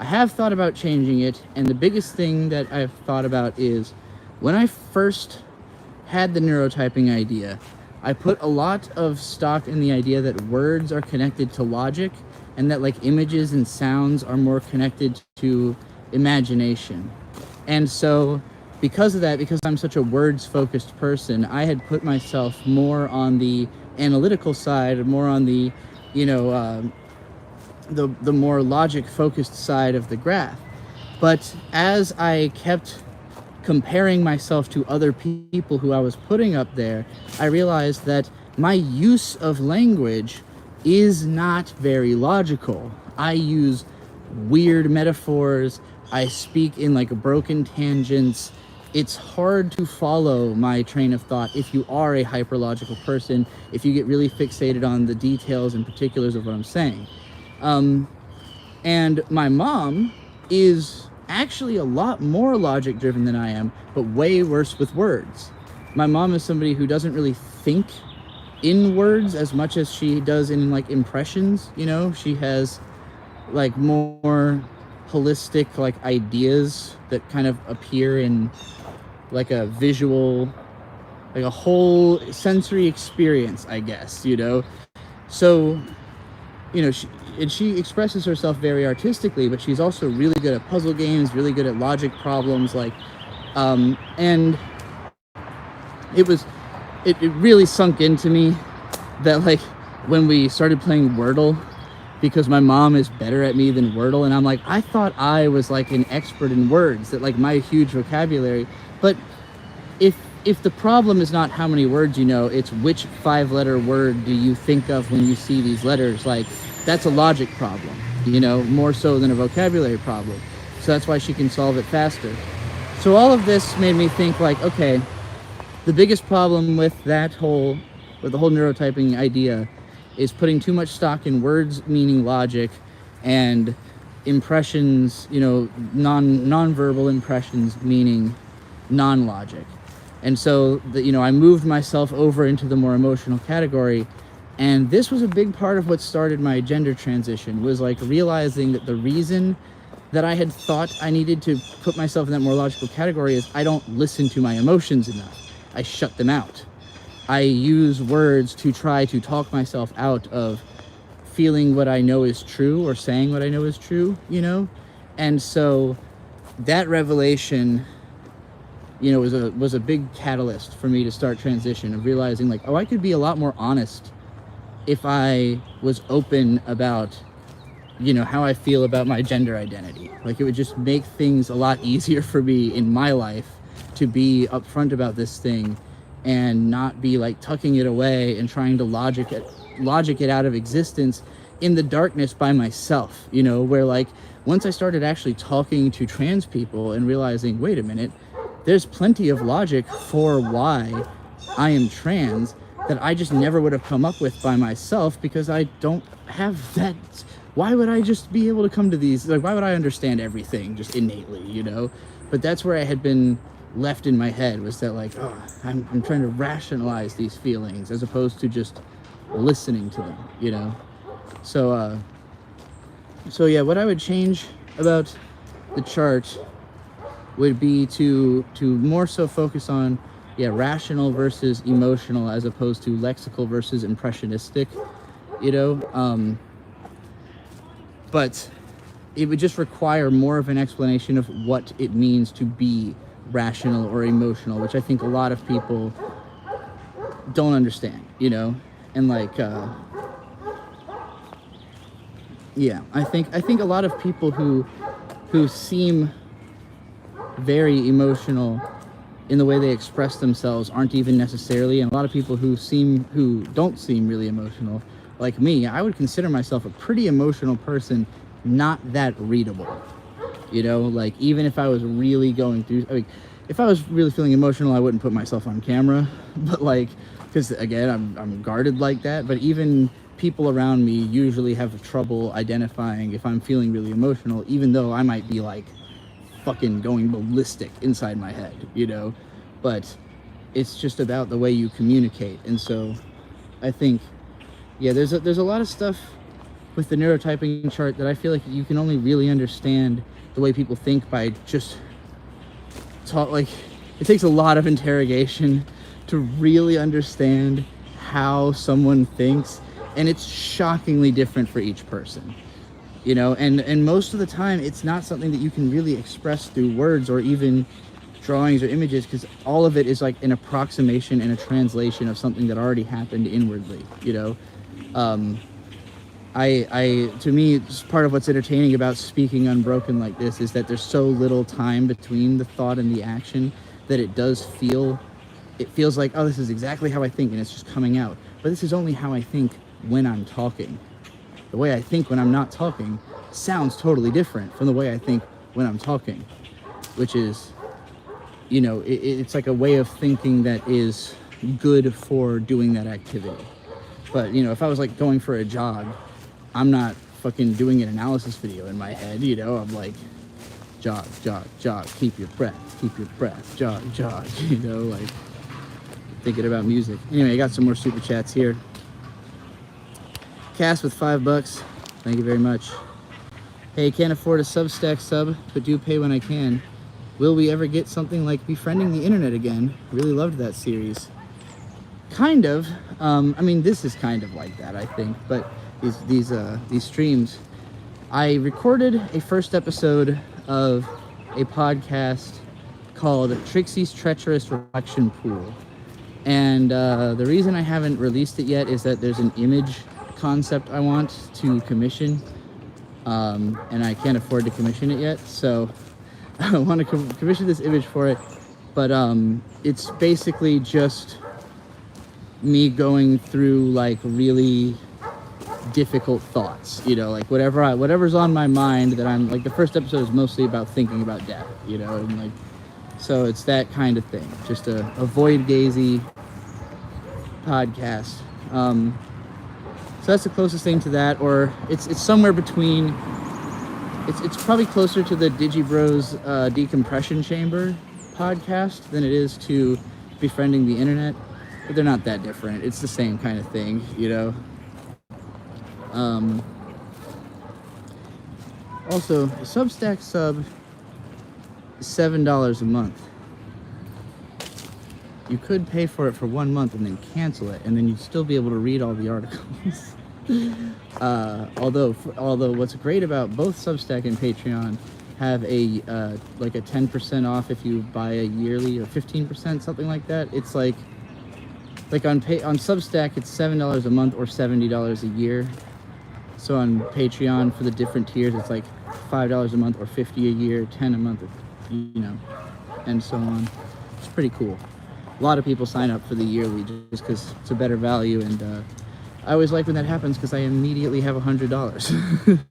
I have thought about changing it, and the biggest thing that I've thought about is when I first had the neurotyping idea, I put a lot of stock in the idea that words are connected to logic and that like images and sounds are more connected to imagination. And so because of that, because I'm such a words focused person, I had put myself more on the analytical side, more on the, you know, the more logic focused side of the graph. But as I kept comparing myself to other people who I was putting up there, I realized that my use of language is not very logical. I use weird metaphors. I speak in like broken tangents. It's hard to follow my train of thought if you are a hyperlogical person, if you get really fixated on the details and particulars of what I'm saying. And my mom is actually a lot more logic driven than I am, but way worse with words. My mom is somebody who doesn't really think in words as much as she does in like impressions, you know? She has like more holistic like ideas that kind of appear in like a visual, like a whole sensory experience, I guess, you know? So, you know, she expresses herself very artistically, but she's also really good at puzzle games, really good at logic problems, like, and it really sunk into me that like when we started playing Wordle, because my mom is better at me than Wordle, and I'm like, I thought I was like an expert in words, that like my huge vocabulary, but if the problem is not how many words you know, it's which 5-letter word do you think of when you see these letters, like that's a logic problem, you know, more so than a vocabulary problem. So that's why she can solve it faster. So all of this made me think like, okay, the biggest problem with the whole neurotyping idea is putting too much stock in words meaning logic and impressions, you know, non-verbal impressions meaning non-logic. And so, you know, I moved myself over into the more emotional category. And this was a big part of what started my gender transition, was like realizing that the reason that I had thought I needed to put myself in that more logical category is I don't listen to my emotions enough. I shut them out. I use words to try to talk myself out of feeling what I know is true or saying what I know is true, you know? And so that revelation, you know, was a big catalyst for me to start transition, of realizing like, oh, I could be a lot more honest if I was open about, you know, how I feel about my gender identity. Like it would just make things a lot easier for me in my life to be upfront about this thing and not be like tucking it away and trying to logic it out of existence in the darkness by myself, you know, where like once I started actually talking to trans people and realizing, wait a minute, there's plenty of logic for why I am trans that I just never would have come up with by myself, because I don't have that. Why would I just be able to come to these? Like, why would I understand everything just innately, you know? But that's where I had been left in my head, was that like, oh, I'm trying to rationalize these feelings as opposed to just listening to them, you know? So yeah, what I would change about the chart would be to more so focus on, yeah, rational versus emotional as opposed to lexical versus impressionistic, you know? But it would just require more of an explanation of what it means to be rational or emotional, which I think a lot of people don't understand, you know? And like, yeah, I think a lot of people who seem very emotional in the way they express themselves aren't even necessarily, and a lot of people who don't seem really emotional, like me, I would consider myself a pretty emotional person, not that readable, you know? Like, even if I was really going through, I mean, if I was really feeling emotional, I wouldn't put myself on camera, but like, because again, I'm guarded like that, but even people around me usually have trouble identifying if I'm feeling really emotional, even though I might be like fucking going ballistic inside my head, you know? But it's just about the way you communicate. And so I think, yeah, there's a lot of stuff with the neurotyping chart that I feel like you can only really understand the way people think by just talk. Like, it takes a lot of interrogation to really understand how someone thinks, and it's shockingly different for each person, you know. And most of the time it's not something that you can really express through words or even drawings or images, because all of it is like an approximation and a translation of something that already happened inwardly, you know. To me, just part of what's entertaining about speaking unbroken like this is that there's so little time between the thought and the action that it feels like, oh, this is exactly how I think, and it's just coming out. But this is only how I think when I'm talking. The way I think when I'm not talking sounds totally different from the way I think when I'm talking, which is, you know, it's like a way of thinking that is good for doing that activity. But, you know, if I was like going for a jog, I'm not fucking doing an analysis video in my head, you know. I'm like, jog, jog, jog, keep your breath, jog, jog, you know, like thinking about music. Anyway, I got some more super chats here. Cass with $5. Thank you very much. Hey, can't afford a Substack sub, but do pay when I can. Will we ever get something like Befriending the Internet again? Really loved that series. Kind of. I mean, this is kind of like that, I think. But these streams, I recorded a first episode of a podcast called Trixie's Treacherous Reflection Pool. And the reason I haven't released it yet is that there's an image concept I want to commission, and I can't afford to commission it yet, so I want to commission this image for it. But it's basically just me going through like really difficult thoughts, you know, like whatever's on my mind that I'm like. The first episode is mostly about thinking about death, you know, and like, so it's that kind of thing, just a void gazy podcast. So that's the closest thing to that, or it's somewhere between. It's probably closer to the DigiBros Decompression Chamber podcast than it is to Befriending the Internet, but they're not that different. It's the same kind of thing, you know. Also, a Substack sub is $7 a month. You could pay for it for 1 month and then cancel it, and then you'd still be able to read all the articles. Although what's great about both Substack and Patreon have a like a 10% off if you buy a yearly, or 15%, something like that. It's like on Substack it's $7 a month or $70 a year. So on Patreon, for the different tiers, it's like $5 a month or $50 a year, 10 a month, you know, and so on. It's pretty cool. A lot of people sign up for the yearly just because it's a better value, and I always like when that happens because I immediately have $100.